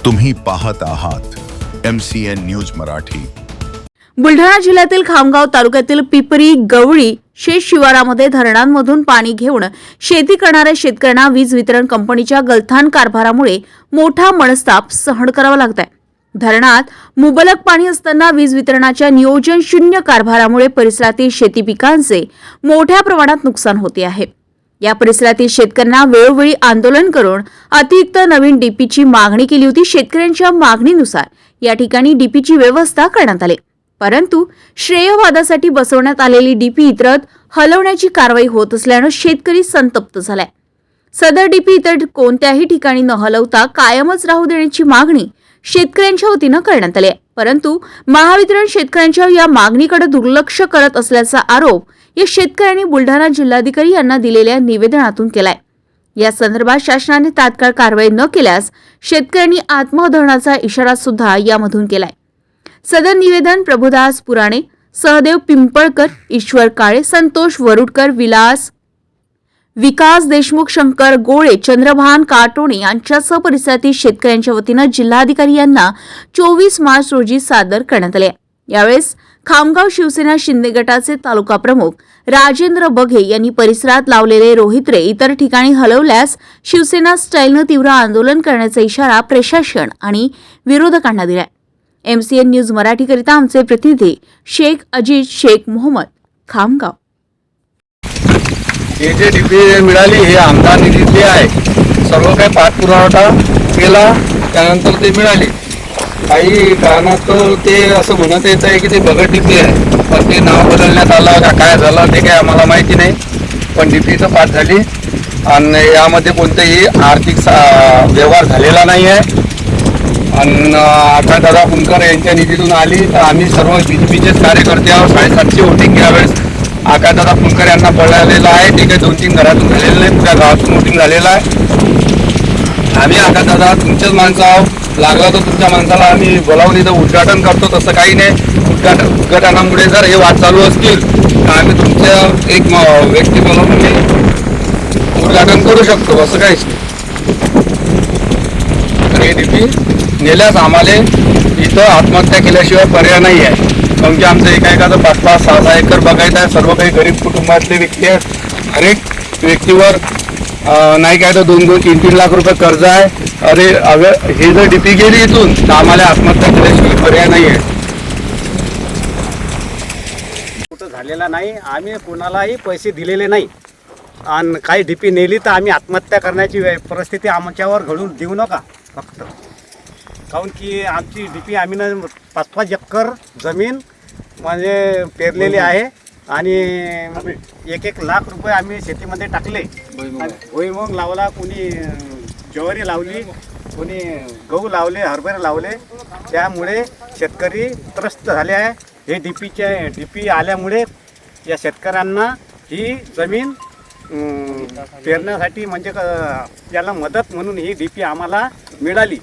तुम्ही पाहत आहात MCN न्यूज मराठी। बुलढाणा जिल्ह्यातील खामगाव तालुक्यातील पिपरी गवळी शेत शिवारामध्ये धरणांमधून पाणी घेऊन शेती करणाऱ्या शेतकऱ्यांना वीज वितरण कंपनीच्या गलथान कारभारामुळे मोठा मनस्ताप सहन करावा लागत आहे। धरणात मुबलक पाणी असताना वीज वितरणाच्या नियोजन शून्य कारभारामुळे परिसरातील शेती पिकांचे मोठ्या प्रमाणात नुकसान होते आहे। या परिसरातील शेतकऱ्यांना वेळोवेळी आंदोलन करून अतिरिक्त नवीन डीपीची मागणी केली होती। शेतकऱ्यांच्या मागणीनुसार या ठिकाणी डीपीची व्यवस्था करण्यात आली, परंतु श्रेयवादासाठी बसवण्यात आलेली डीपी इतरत हलवण्याची कारवाई होत असल्याने शेतकरी संतप्त झालाय। सदर डीपी इतर कोणत्याही ठिकाणी न हलवता कायमच राहू देण्याची मागणी शेतकऱ्यांच्या वतीने करण्यात आली आहे, परंतु महावितरण शेतकऱ्यांच्या या मागणीकडे दुर्लक्ष करत असल्याचा आरोप या शेतकऱ्यांनी बुलढाणा जिल्हाधिकारी यांना दिलेल्या निवेदनातून केलाय। या संदर्भात शासनाने तात्काळ कारवाई न केल्यास शेतकऱ्यांनी आत्मदहनाचा इशारा सुद्धा यामधून केलाय। सदर निवेदन प्रभुदास पुराणे, सहदेव पिंपळकर, ईश्वर काळे, संतोष वरुडकर, विकास देशमुख, शंकर गोळे, चंद्रभान काटोणे यांच्यासह परिसरातील शेतकऱ्यांच्या वतीने जिल्हाधिकारी यांना 24 मार्च रोजी सादर करण्यात आले। यावेळेस खामगाव शिवसेना शिंदे गटाचे तालुका प्रमुख राजेंद्र बघे यांनी परिसरात लावलेले रोहित्रे इतर ठिकाणी हलवल्यास शिवसेना स्टाईलने तीव्र आंदोलन करण्याचा इशारा प्रशासन आणि विरोधकांना दिलाय। MCN न्यूज मराठीकरिता आमचे प्रतिनिधी शेख अजीज शेख मोहम्मद, खामगाव। हे जे डीपी मिळाली हे आमदार निधीतली आहे। सर्व काही पाठपुरावा केला, त्यानंतर ते मिळाली। काही कारणास्तव ते असं म्हणत येत आहे की ते बगड डीपी आहे, पण ते नाव बदलण्यात आलं का काय झालं ते काही आम्हाला माहिती नाही, पण डीपीचं पास झाली आणि यामध्ये कोणताही आर्थिक व्यवहार झालेला नाही आहे। आणि आकाशदादा फुंकर यांच्या निधीतून आली तर आम्ही सर्व बीजेपीचेच कार्यकर्ते आहोत। 750 वोटिंग यावेळेस आकाशदादा फुंकर यांना पडलेलं आहे। ते काही 2-3 घरातून झालेलं नाही, पुऱ्या गावातून वोटिंग झालेलं आहे। आम्ही आकाशदादा तुमचेच माणसं आहोत, लागला तर तुमच्या माणसाला आम्ही बोलावून इथं उद्घाटन करतो, तसं काही नाही। उद्घाटनामुळे जर हे वाद चालू असतील तर आम्ही तुमच्या एक व्यक्ती बोलावून उद्घाटन करू शकतो, असं काहीच नाही। तर हे डीपी नेल्यास आम्हाला इथं आत्महत्या केल्याशिवाय पर्याय नाही आहे, कारण की आमचं एकाएकाचं 5-5, 6-6 एकर बघायचं आहे। सर्व काही गरीब कुटुंबातले व्यक्ती आहेत। हर एक व्यक्तीवर नाही काय तर 2-2, 3-3 लाख रुपये कर्ज आहे। अरे अगर हे जर डीपी गेली इथून तर आम्हाला आत्महत्या केल्याशिवाय पर्याय नाही आहे। कुठं झालेला नाही, आम्ही कोणालाही पैसे दिलेले नाही आणि काही डीपी नेली तर आम्ही आत्महत्या करण्याची परिस्थिती आमच्यावर घडून देऊ नका फक्त, काऊन की आमची डीपी आम्ही 5-5 एकर जमीन म्हणजे पेरलेली आहे आणि 1-1 लाख रुपये आम्ही शेतीमध्ये टाकले। भुईमुग लावला, कोणी ज्वारी लावली, कोणी गहू लावले, हरभरे लावले, त्यामुळे शेतकरी त्रस्त झाले आहे। हे डीपी आल्यामुळे या शेतकऱ्यांना ही जमीन पेरण्यासाठी म्हणजे याला मदत म्हणून ही डीपी आम्हाला मिळाली।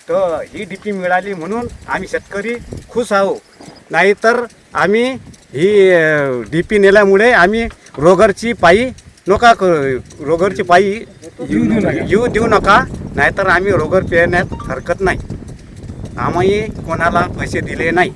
तर ही डीपी मिळाली म्हणून आम्ही शेतकरी खुश आहोत, नाहीतर आम्ही ही डीपी नेल्यामुळे आम्ही रोगरची पायी येऊ देऊ नका, नाहीतर आम्ही रोगर पेरण्यात हरकत नाही। आम्ही कोणाला पैसे दिले नाही।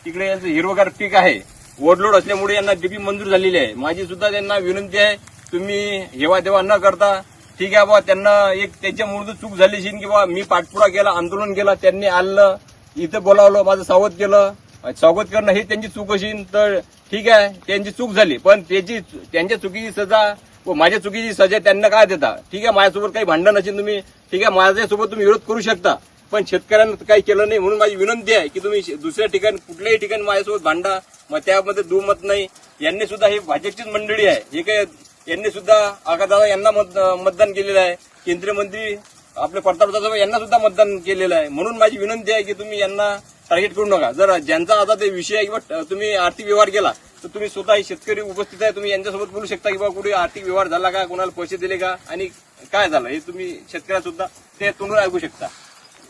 तिकडे यांचं हिरवगार पीक आहे, ओव्हरलोड असल्यामुळे यांना डीपी मंजूर झालेली आहे। माझी सुद्धा त्यांना विनंती आहे, तुम्ही हेवा देवा न करता, ठीक आहे बाबा, त्यांना एक त्यांच्यामुळे चूक झाली असेल की बाबा मी पाठपुरा केला, आंदोलन केला, त्यांनी आलं इथं बोलावलं, माझं स्वागत करणं हे त्यांची चूक असेल तर ठीक आहे, त्यांची चूक झाली, पण त्यांच्या चुकीची सजा व माझ्या चुकीची सजा त्यांना काय देता? ठीक आहे, माझ्यासोबत काही भांडण असेल तुम्ही, ठीक आहे, माझ्यासोबत तुम्ही विरोध करू शकता, पण शेतकऱ्यांना काही केलं नाही म्हणून माझी विनंती आहे की तुम्ही दुसऱ्या ठिकाणी कुठल्याही ठिकाणी माझ्यासोबत भांडा, मग त्यामध्ये दुमत नाही। यांनी सुद्धा ही भाजपचीच मंडळी आहे, हे काय यांनी सुद्धा आकाशदादा यांना मतदान केलेलं आहे, केंद्रीय मंत्री आपले प्रतापदादा यांना सुद्धा मतदान केलेलं आहे। म्हणून माझी विनंती आहे की तुम्ही यांना टार्गेट करू नका। जर ज्यांचा आता ते विषय आहे किंवा तुम्ही आर्थिक व्यवहार केला तर तुम्ही स्वतः शेतकरी उपस्थित आहे, तुम्ही यांच्यासोबत बोलू शकता की बाबा कुठे आर्थिक व्यवहार झाला का, कोणाला पैसे दिले का आणि काय झालं हे तुम्ही शेतकऱ्या सुद्धा ते तोंडून ऐकू शकता।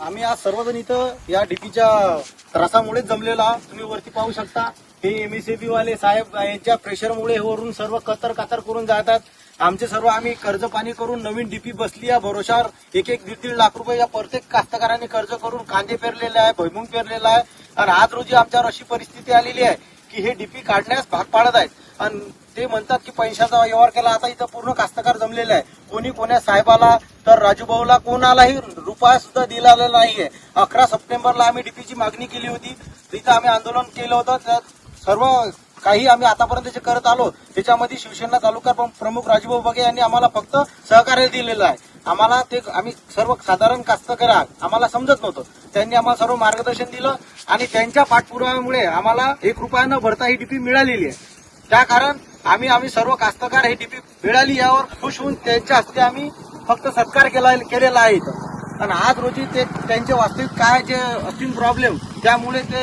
आम्ही आज सर्वजण इथं या डीपीच्या त्रासामुळे जमलेला तुम्ही वरती पाहू शकता। हे MSCB वाले साहेब यांच्या प्रेशरमुळे वरून सर्व कतर करून जातात. आमचे सर्व आम्ही कर्ज पाणी करून नवीन डीपी बसली या भरोशावर 1-1, 1.5 लाख रुपये या प्रत्येक कास्तकारांनी कर्ज करून कांदे पेरलेले आहे, भुईमुग पेरलेला आहे. आणि आज रोजी आमच्यावर अशी परिस्थिती आलेली आहे की हे डीपी काढण्यास भाग पाडत आहेत. आणि ते म्हणतात की पैशाचा व्यवहार केला. आता इथं पूर्ण कास्तकार जमलेला आहे. कोणी कोण्या साहेबाला तर राजूभाऊला कोणालाही रुपया सुद्धा दिलेला नाहीये. 11 सप्टेंबरला आम्ही डीपीची मागणी केली होती. तिथं आम्ही आंदोलन केलं होतं. त्यात सर्व काही आम्ही आतापर्यंत जे करत आलो त्याच्यामध्ये शिवसेना तालुका प्रमुख राजूभाऊ बगे यांनी आम्हाला फक्त सहकार्य दिलेलं आहे. आम्हाला ते आम्ही सर्व साधारण कास्तकार आम्हाला समजत नव्हतं. त्यांनी आम्हाला सर्व मार्गदर्शन दिलं आणि त्यांच्या पाठपुराव्यामुळे आम्हाला 1 रुपया न भरता ही डीपी मिळालेली आहे. त्या कारण आम्ही सर्व कास्तकार ही डीपी मिळाली यावर खुश होऊन त्यांच्या हस्ते आम्ही फक्त सत्कार केलेला आहे इथं. आणि आज रोजी ते त्यांचे वास्तविक काय जे असतील प्रॉब्लेम त्यामुळे ते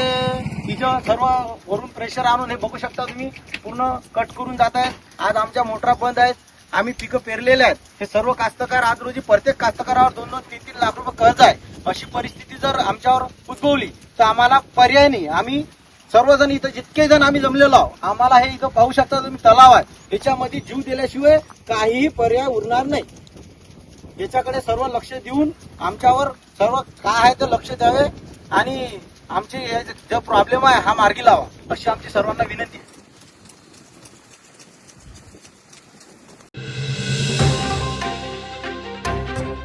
इथं सर्व वरून प्रेशर आणून हे बघू शकता तुम्ही पूर्ण कट करून जात आहेत. आज आमच्या मोटरा बंद आहेत. आम्ही पिकं पेरलेले आहेत. हे सर्व कास्तकार आज रोजी प्रत्येक कास्तकारावर 2-2, 3-3 लाख रुपये कर्ज आहे. अशी परिस्थिती जर आमच्यावर उद्भवली तर आम्हाला पर्याय नाही. आम्ही सर्वजण इथं जितके जण आम्ही जमलेलो आहोत. आम्हाला हे इथं पाहू शकता तुम्ही तलाव आहे. याच्यामध्ये जीव दिल्याशिवाय काहीही पर्याय उरणार नाही. याच्याकडे सर्व लक्ष देऊन आमच्यावर सर्व काय आहे ते लक्ष द्यावे आणि आमचे जो प्रॉब्लेम आहे हा मार्गी लावा अशी आमची सर्वांना विनंती आहे.